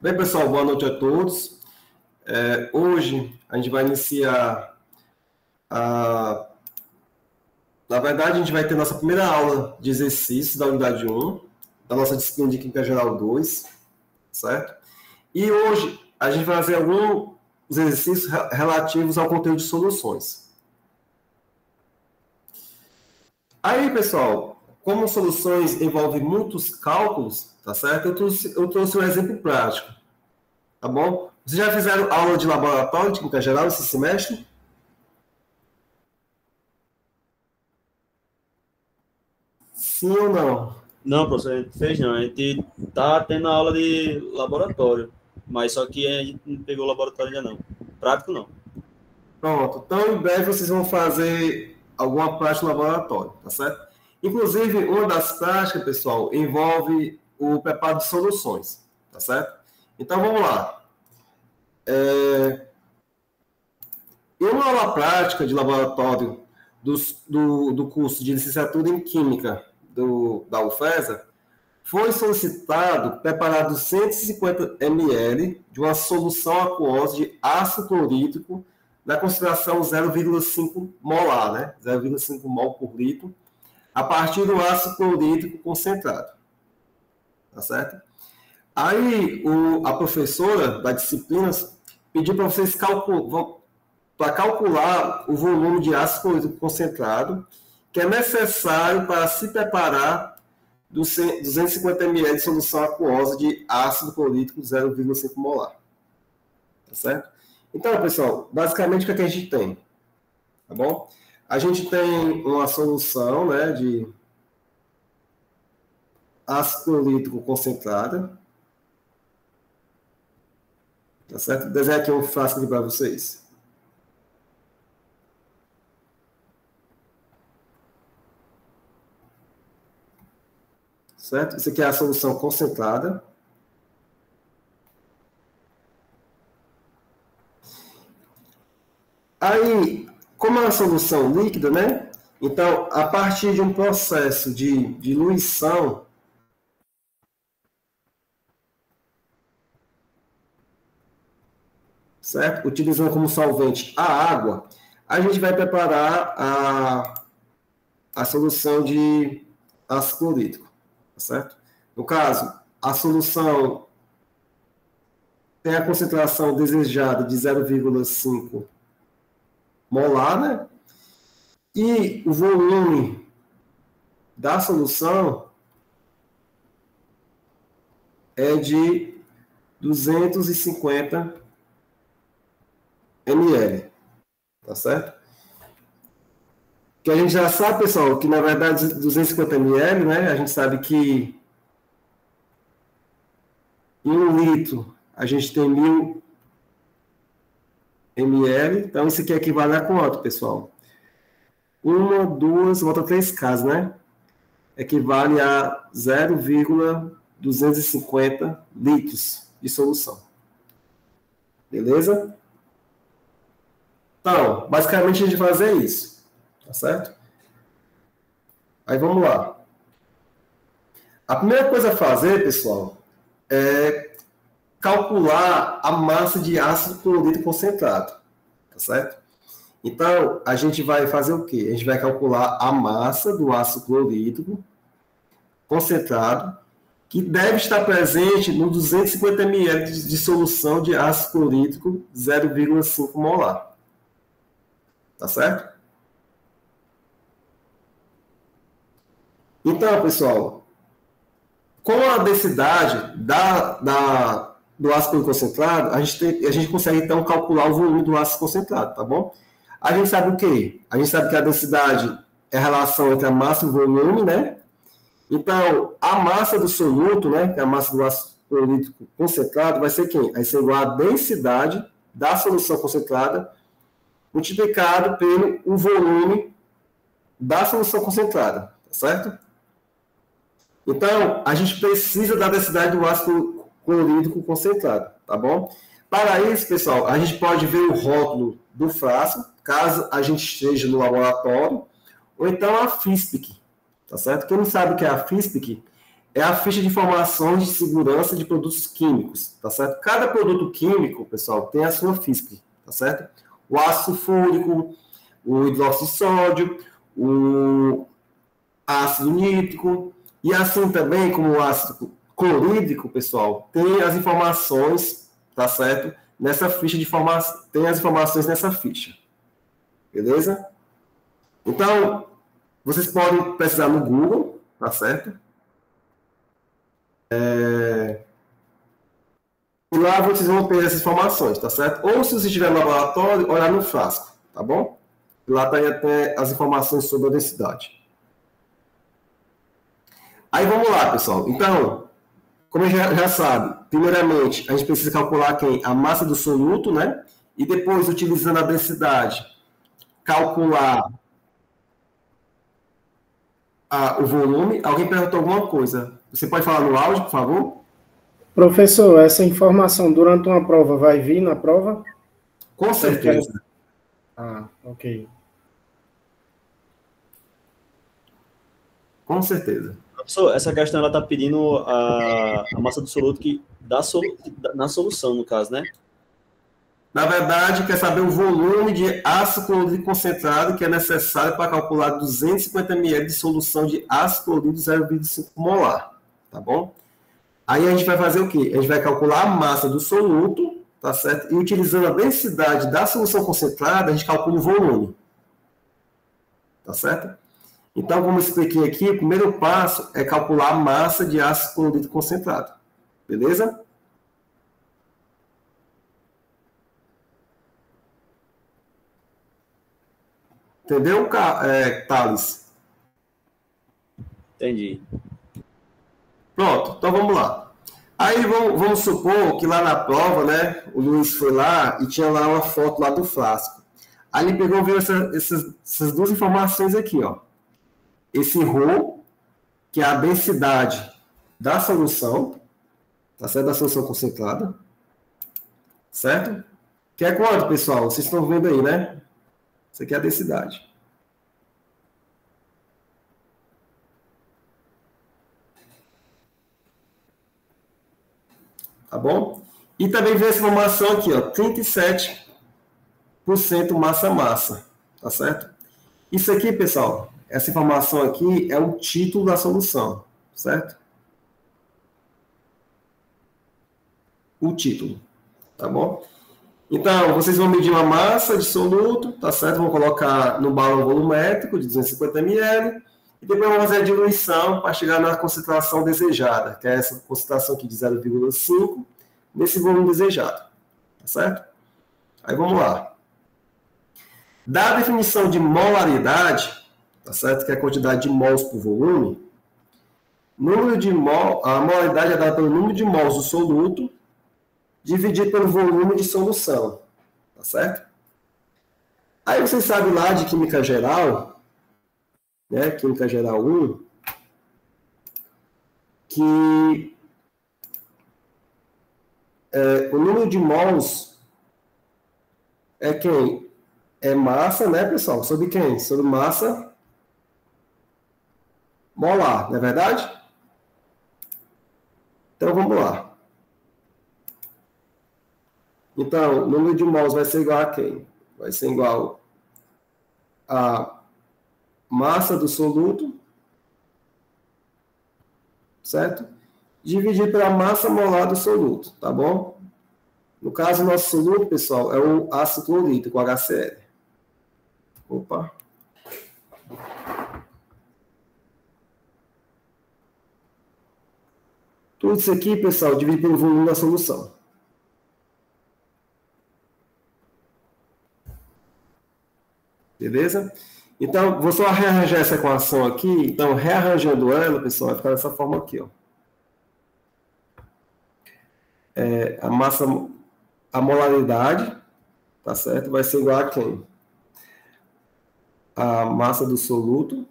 Bem, pessoal, boa noite a todos. Hoje a gente vai iniciar Na verdade, a gente vai ter nossa primeira aula de exercícios da unidade 1, da nossa disciplina de Química Geral 2, certo? E hoje a gente vai fazer alguns exercícios relativos ao conteúdo de soluções. Aí, pessoal, como soluções envolvem muitos cálculos, tá certo? Eu trouxe um exemplo prático, tá bom? Vocês já fizeram aula de laboratório de Química Geral esse semestre? Sim ou não? Não, professor, a gente fez não. A gente tá tendo aula de laboratório, mas só que a gente não pegou laboratório ainda não. Prático não. Pronto. Então, em breve vocês vão fazer alguma prática no laboratório, tá certo? Inclusive, uma das práticas, pessoal, envolve o preparo de soluções, tá certo? Então, vamos lá. Em uma aula prática de laboratório do curso de licenciatura em Química da UFESA, foi solicitado preparar 250 ml de uma solução aquosa de ácido clorídrico na concentração 0,5 molar, né? 0,5 mol por litro, a partir do ácido clorídrico concentrado. Tá certo? Aí a professora da disciplina pediu para vocês calcular o volume de ácido clorídrico concentrado que é necessário para se preparar 250 ml de solução aquosa de ácido clorídrico 0,5 molar. Tá certo? Então, pessoal, basicamente o que a gente tem? Tá bom? A gente tem uma solução, né, de ácido clorídrico concentrada. Tá certo? Desenho aqui um frasco aqui para vocês. Certo? Isso aqui é a solução concentrada. Aí, como é uma solução líquida, né? Então, a partir de um processo de diluição, certo? Utilizando como solvente a água, a gente vai preparar a solução de ácido clorídrico, tá certo? No caso, a solução tem a concentração desejada de 0,5 molar, né? E o volume da solução é de 250 ml, tá certo? Que a gente já sabe, pessoal, que na verdade 250 ml, né? A gente sabe que em 1 litro a gente tem 1000 ml, então isso aqui equivale a quanto, pessoal? 1, 2, volta 3 casas, né? Equivale a 0,250 litros de solução. Beleza? Então, basicamente a gente vai fazer isso, tá certo? Aí vamos lá. A primeira coisa a fazer, pessoal, é calcular a massa de ácido clorídrico concentrado, tá certo? Então, a gente vai fazer o quê? A gente vai calcular a massa do ácido clorídrico concentrado, que deve estar presente no 250 ml de solução de ácido clorídrico 0,5 molar. Tá certo? Então, pessoal, com a densidade do ácido concentrado, a gente consegue, então, calcular o volume do ácido concentrado, tá bom? A gente sabe o quê? A gente sabe que a densidade é a relação entre a massa e o volume, né? Então, a massa do soluto, né, que é a massa do ácido clorídrico concentrado, vai ser quem? Vai ser igual à densidade da solução concentrada multiplicado pelo o volume da solução concentrada, tá certo? Então, a gente precisa da densidade do ácido clorídrico concentrado, tá bom? Para isso, pessoal, a gente pode ver o rótulo do frasco, caso a gente esteja no laboratório, ou então a FISPIC, tá certo? Quem não sabe o que é a FISPIC, é a ficha de informações de segurança de produtos químicos, tá certo? Cada produto químico, pessoal, tem a sua FISP, tá certo? O ácido fúrico, o hidróxido de sódio, o ácido nítrico, e assim também como o ácido clorídrico, pessoal, tem as informações, tá certo? Nessa ficha de informação, tem as informações nessa ficha. Beleza? Então, vocês podem pesquisar no Google, tá certo? E lá vocês vão ter essas informações, tá certo? Ou se você estiver no laboratório, olhar no frasco, tá bom? Lá tem até as informações sobre a densidade. Aí vamos lá, pessoal. Então, como a gente já sabe, primeiramente, a gente precisa calcular a massa do soluto, né? E depois, utilizando a densidade, calcular o volume. Alguém perguntou alguma coisa? Você pode falar no áudio, por favor? Professor, essa informação durante uma prova vai vir na prova? Com certeza. Ah, ok. Com certeza. Professor, essa questão ela está pedindo a massa do soluto na solução, no caso, né? Na verdade, quer saber o volume de ácido clorídrico concentrado que é necessário para calcular 250 ml de solução de ácido clorídrico 0,5 molar, tá bom? Aí a gente vai fazer o quê? A gente vai calcular a massa do soluto, tá certo? E utilizando a densidade da solução concentrada, a gente calcula o volume, tá certo? Então, como eu expliquei aqui, o primeiro passo é calcular a massa de ácido clorídrico concentrado, beleza? Entendeu, Thales? Entendi. Pronto, então vamos lá. Aí vamos supor que lá na prova, né, o Luiz foi lá e tinha lá uma foto lá do frasco. Aí ele pegou e viu essas duas informações aqui, ó. Esse ρ, que é a densidade da solução, tá certo? Da solução concentrada, certo? Que é quanto, pessoal? Vocês estão vendo aí, né? Isso aqui é a densidade. Tá bom? E também vem essa informação aqui, ó, 37% massa-massa, tá certo? Isso aqui, pessoal, essa informação aqui é o título da solução, certo? O título, tá bom? Então, vocês vão medir uma massa de soluto, tá certo? Vão colocar no balão volumétrico de 250 ml e depois vão fazer a diluição para chegar na concentração desejada, que é essa concentração aqui de 0,5 nesse volume desejado, tá certo? Aí vamos lá. Da definição de molaridade, tá certo? Que é a quantidade de mols por volume, a molaridade é dada pelo número de mols do soluto dividido pelo volume de solução, tá certo? Aí vocês sabem lá de química geral, né? Química geral 1, que o número de mols é quem? É massa, né, pessoal? Sobre quem? Sobre massa molar, não é verdade? Então, vamos lá. Então, o número de mols vai ser igual a quem? Vai ser igual a massa do soluto, certo? Dividido pela massa molar do soluto, tá bom? No caso, o nosso soluto, pessoal, é o ácido clorídrico, o HCl. Opa. Tudo isso aqui, pessoal, divide pelo volume da solução. Beleza? Então, vou só rearranjar essa equação aqui. Então, rearranjando ela, pessoal, vai ficar dessa forma aqui, ó. A molaridade, tá certo? Vai ser igual a quem? A massa do soluto.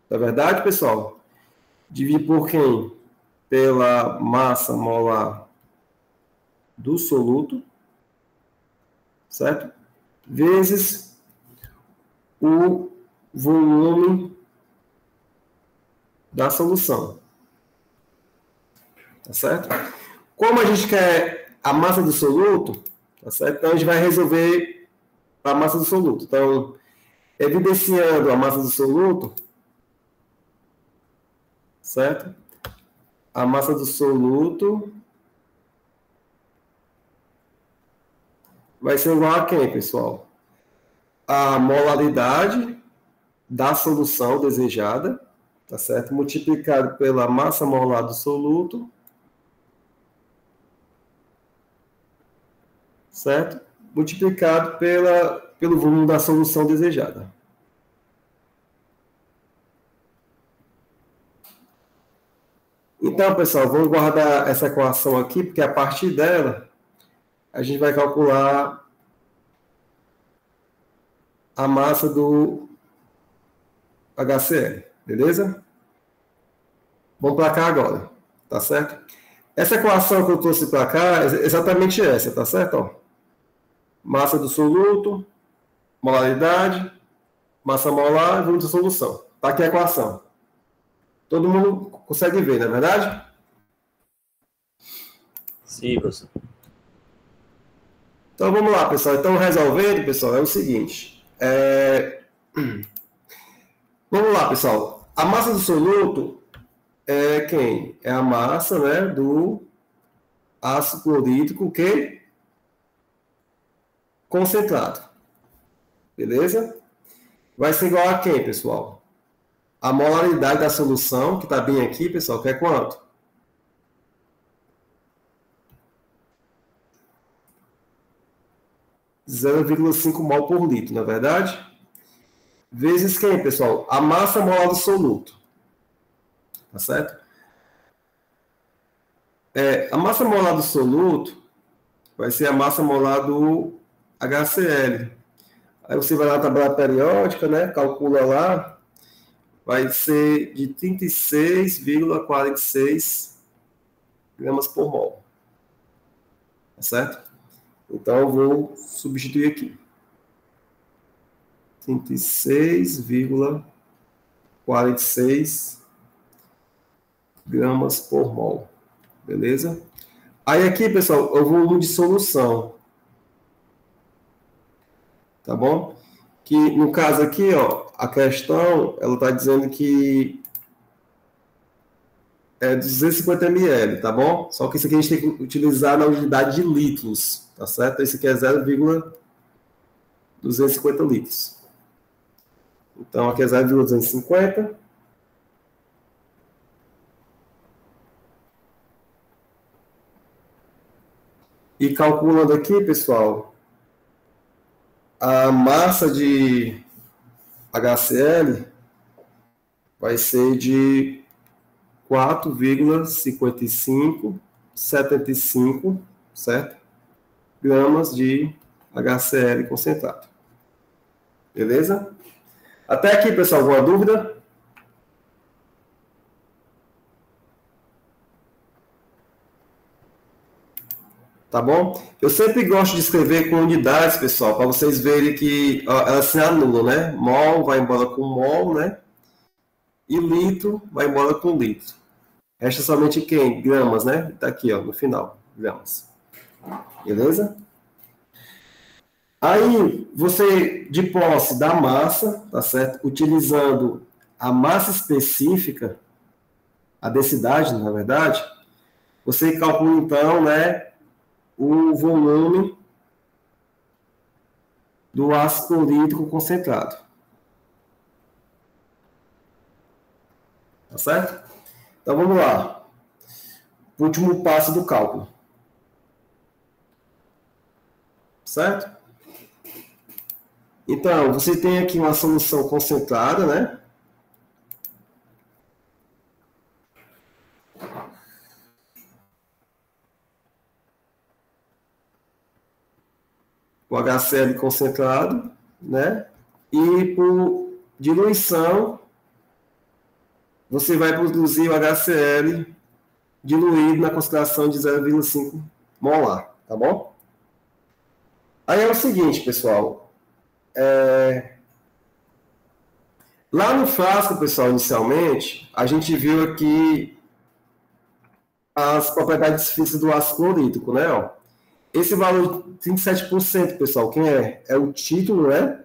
Não é verdade, pessoal? Dividir por quem? Pela massa molar do soluto, certo? Vezes o volume da solução. Tá certo? Como a gente quer a massa do soluto, tá certo? Então a gente vai resolver a massa do soluto. Então, evidenciando a massa do soluto, certo? A massa do soluto vai ser igual a quem, pessoal? A molaridade da solução desejada, tá certo? Multiplicado pela massa molar do soluto, certo? Multiplicado pelo volume da solução desejada. Então, pessoal, vamos guardar essa equação aqui, porque a partir dela, a gente vai calcular a massa do HCl, beleza? Vamos para cá agora, tá certo? Essa equação que eu trouxe para cá é exatamente essa, tá certo? Ó, massa do soluto, molaridade, massa molar e volume da solução. Tá aqui a equação. Todo mundo consegue ver, não é verdade? Sim, professor. Então vamos lá, pessoal. Então resolvendo, pessoal, é o seguinte. Vamos lá, pessoal. A massa do soluto é quem? É a massa, né, do ácido clorídrico que concentrado. Beleza? Vai ser igual a quem, pessoal? A molaridade da solução, que está bem aqui, pessoal, que é quanto? (0,5 mol por litro, não é verdade? Vezes quem, pessoal? A massa molar do soluto. Tá certo? A massa molar do soluto vai ser a massa molar do HCl. Aí você vai na tabela periódica, né? Calcula lá. Vai ser de 36,46 gramas por mol. Tá certo? Então, eu vou substituir aqui. 36,46 gramas por mol. Beleza? Aí aqui, pessoal, é o volume de solução. Tá bom? Que no caso aqui, ó, a questão, ela está dizendo que é 250 ml, tá bom? Só que isso aqui a gente tem que utilizar na unidade de litros, tá certo? Esse aqui é 0,250 litros. Então, aqui é 0,250. E calculando aqui, pessoal, a massa de HCl vai ser de 4,5575, certo? Gramas de HCl concentrado. Beleza? Até aqui, pessoal, alguma dúvida? Tá bom? Eu sempre gosto de escrever com unidades, pessoal, para vocês verem que ó, elas se anulam, né? Mol vai embora com mol, né? E litro vai embora com litro. Resta somente quem? Gramas, né? Tá aqui, ó, no final. Gramas. Beleza? Aí, você, de posse da massa, tá certo? Utilizando a massa específica, a densidade, na verdade, você calcula, então, né, o volume do ácido clorídrico concentrado. Tá certo? Então, vamos lá. Último passo do cálculo. Certo? Então, você tem aqui uma solução concentrada, né? O HCl concentrado, né? E por diluição, você vai produzir o HCl diluído na concentração de 0,5 molar, tá bom? Aí é o seguinte, pessoal. Lá no frasco, pessoal, inicialmente, a gente viu aqui as propriedades físicas do ácido clorídrico, né? Ó. Esse valor de 37%, pessoal, quem é? É o título, né?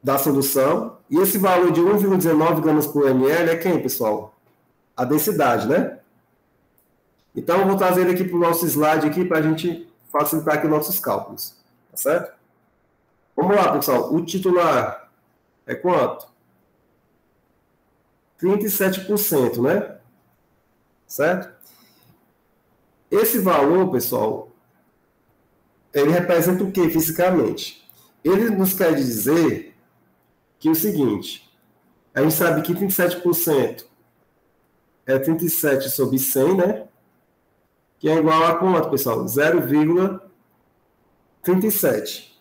Da solução. E esse valor de 1,19 gramas por ml é quem, pessoal? A densidade, né? Então, eu vou trazer ele aqui para o nosso slide aqui para a gente facilitar aqui os nossos cálculos. Tá certo? Vamos lá, pessoal. O titular é quanto? 37%, né? Certo? Esse valor, pessoal, ele representa o que fisicamente? Ele nos quer dizer que é o seguinte, a gente sabe que 37% é 37 sobre 100, né? Que é igual a quanto, pessoal? 0,37.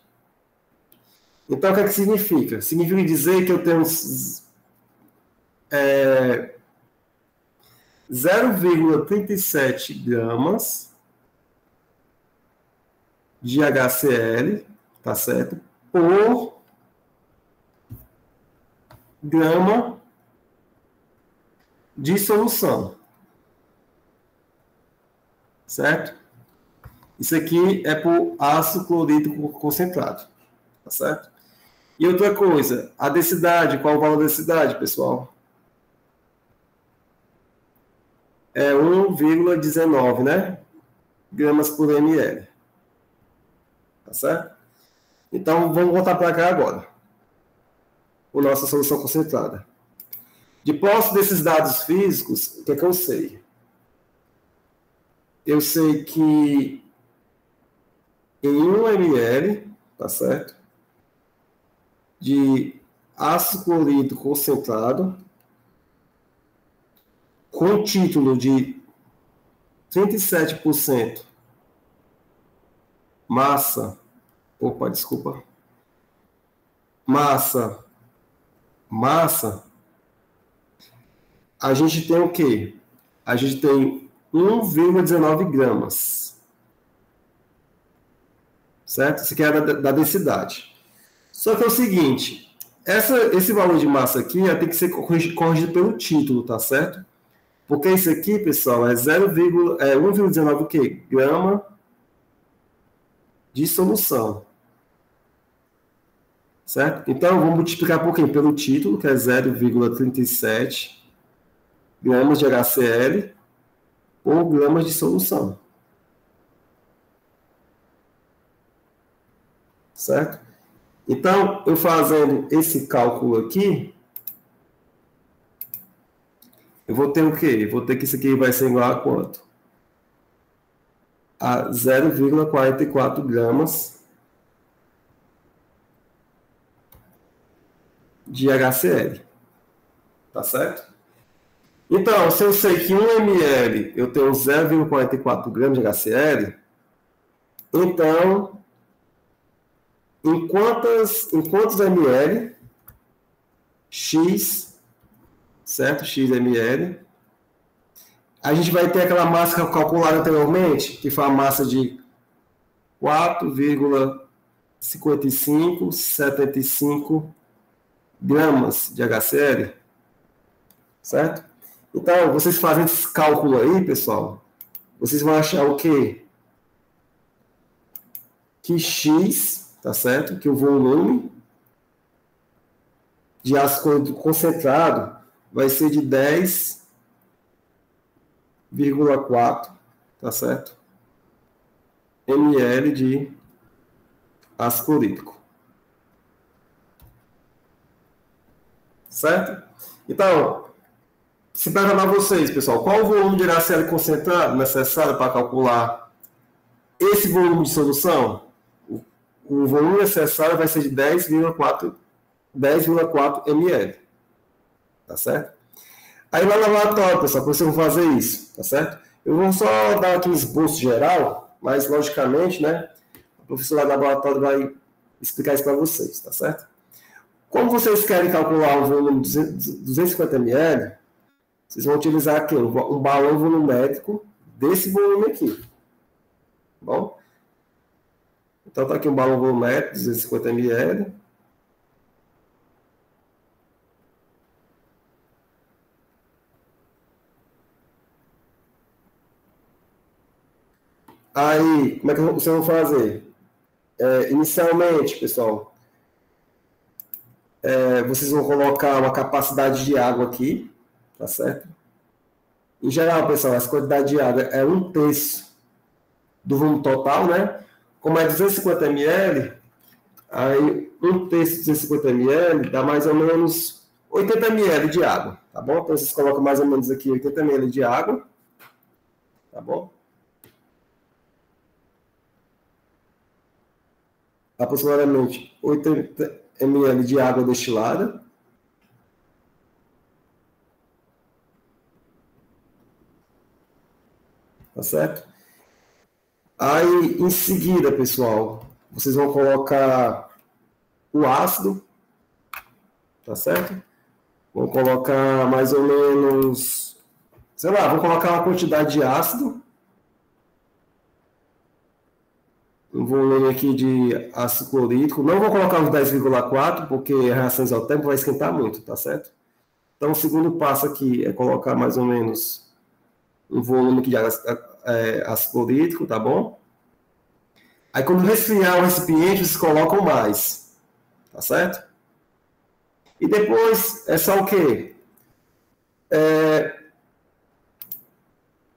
Então, o que é que significa? Significa dizer que eu tenho 0,37 gramas de HCl, tá certo? Por grama de solução. Certo? Isso aqui é por ácido clorídrico concentrado. Tá certo? E outra coisa, a densidade, qual o valor da densidade, pessoal? É 1,19, né? Gramas por ml. Tá certo? Então, vamos voltar para cá agora. A nossa solução concentrada. De posse desses dados físicos, o que é que eu sei? Eu sei que em 1 ml, tá certo? De ácido clorídrico concentrado, com título de 37% massa, massa, a gente tem o quê? A gente tem 1,19 gramas. Certo? Isso aqui é da densidade. Só que é o seguinte, esse valor de massa aqui tem que ser corrigido pelo título, tá certo? Porque isso aqui, pessoal, é 1,19 o quê? Grama de solução. Certo? Então, vamos multiplicar por quê? Pelo título, que é 0,37 gramas de HCl por gramas de solução. Certo? Então, eu fazendo esse cálculo aqui, eu vou ter o quê? Eu vou ter que isso aqui vai ser igual a quanto? A 0,44 gramas de HCl. Tá certo? Então, se eu sei que 1 ml eu tenho 0,44 gramas de HCl, então, em quantos ml, X, certo? X ml, a gente vai ter aquela massa calculada anteriormente, que foi a massa de 4,5575 gramas de HCl, certo? Então, vocês fazem esse cálculo aí, pessoal, vocês vão achar o quê? Que X, tá certo? Que o volume de ácido concentrado vai ser de 10,4, tá certo? ml de ácido clorídrico. Certo? Então, se perguntar a vocês, pessoal, qual o volume de HCl concentrado necessário para calcular esse volume de solução? O volume necessário vai ser de 10,4 ml. Tá certo? Aí lá no laboratório, pessoal, vocês vão fazer isso, tá certo? Eu vou só dar aqui um esboço geral, mas logicamente, né, a professora do laboratório vai explicar isso para vocês, tá certo? Como vocês querem calcular o volume de 250 ml, vocês vão utilizar aqui um balão volumétrico desse volume aqui. Tá bom? Então, está aqui um balão volumétrico de 250 ml. Aí, como é que vocês vão fazer? Inicialmente, pessoal, vocês vão colocar uma capacidade de água aqui, tá certo? Em geral, pessoal, essa quantidade de água é 1/3 do volume total, né? Como é 250 ml, aí 1/3 de 250 ml dá mais ou menos 80 ml de água, tá bom? Então vocês colocam mais ou menos aqui 80 ml de água, tá bom? Aproximadamente 80 ml de água destilada. Tá certo? Aí, em seguida, pessoal, vocês vão colocar o ácido, tá certo? Vão colocar mais ou menos, sei lá, vou colocar uma quantidade de ácido. Um volume aqui de ácido clorídrico. Não vou colocar os 10,4, porque a reação isotérmica vai esquentar muito, tá certo? Então, o segundo passo aqui é colocar mais ou menos um volume aqui de ácido clorídrico, tá bom? Aí, quando resfriar o recipiente, vocês colocam mais, tá certo? E depois, é só o quê?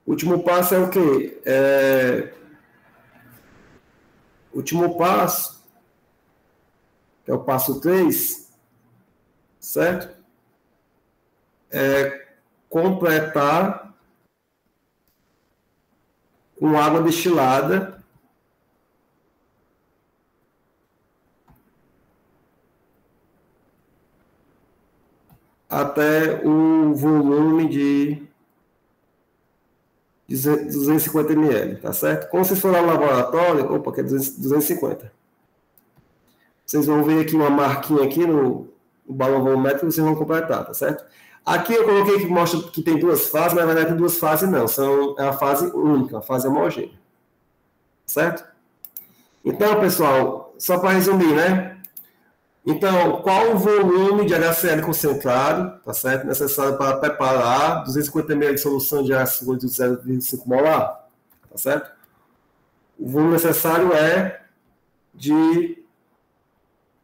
O último passo é o quê? O último passo, que é o passo 3, certo? É completar com água destilada até o volume de 250 ml, tá certo? Quando vocês forem ao laboratório, opa, que é 250. Vocês vão ver aqui uma marquinha aqui no balão volumétrico e vocês vão completar, tá certo? Aqui eu coloquei que mostra que tem duas fases, mas na verdade tem duas fases não, é uma fase única, uma fase homogênea, certo? Então, pessoal, só para resumir, né? Então, qual o volume de HCl concentrado, tá certo? Necessário para preparar 250 ml de solução de ácido de 0,5 molar, tá certo? O volume necessário é de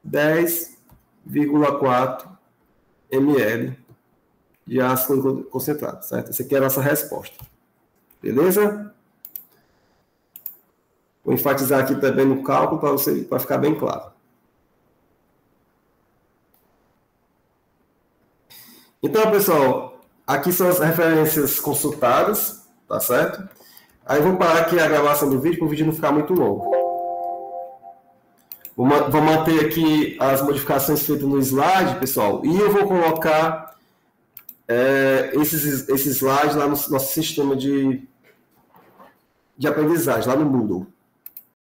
10,4 ml de ácido concentrado, certo? Essa aqui é a nossa resposta. Beleza? Vou enfatizar aqui também no cálculo para ficar bem claro. Então, pessoal, aqui são as referências consultadas, tá certo? Aí eu vou parar aqui a gravação do vídeo para o vídeo não ficar muito longo. Vou manter aqui as modificações feitas no slide, pessoal, e eu vou colocar esses slides lá no nosso sistema de aprendizagem, lá no Moodle.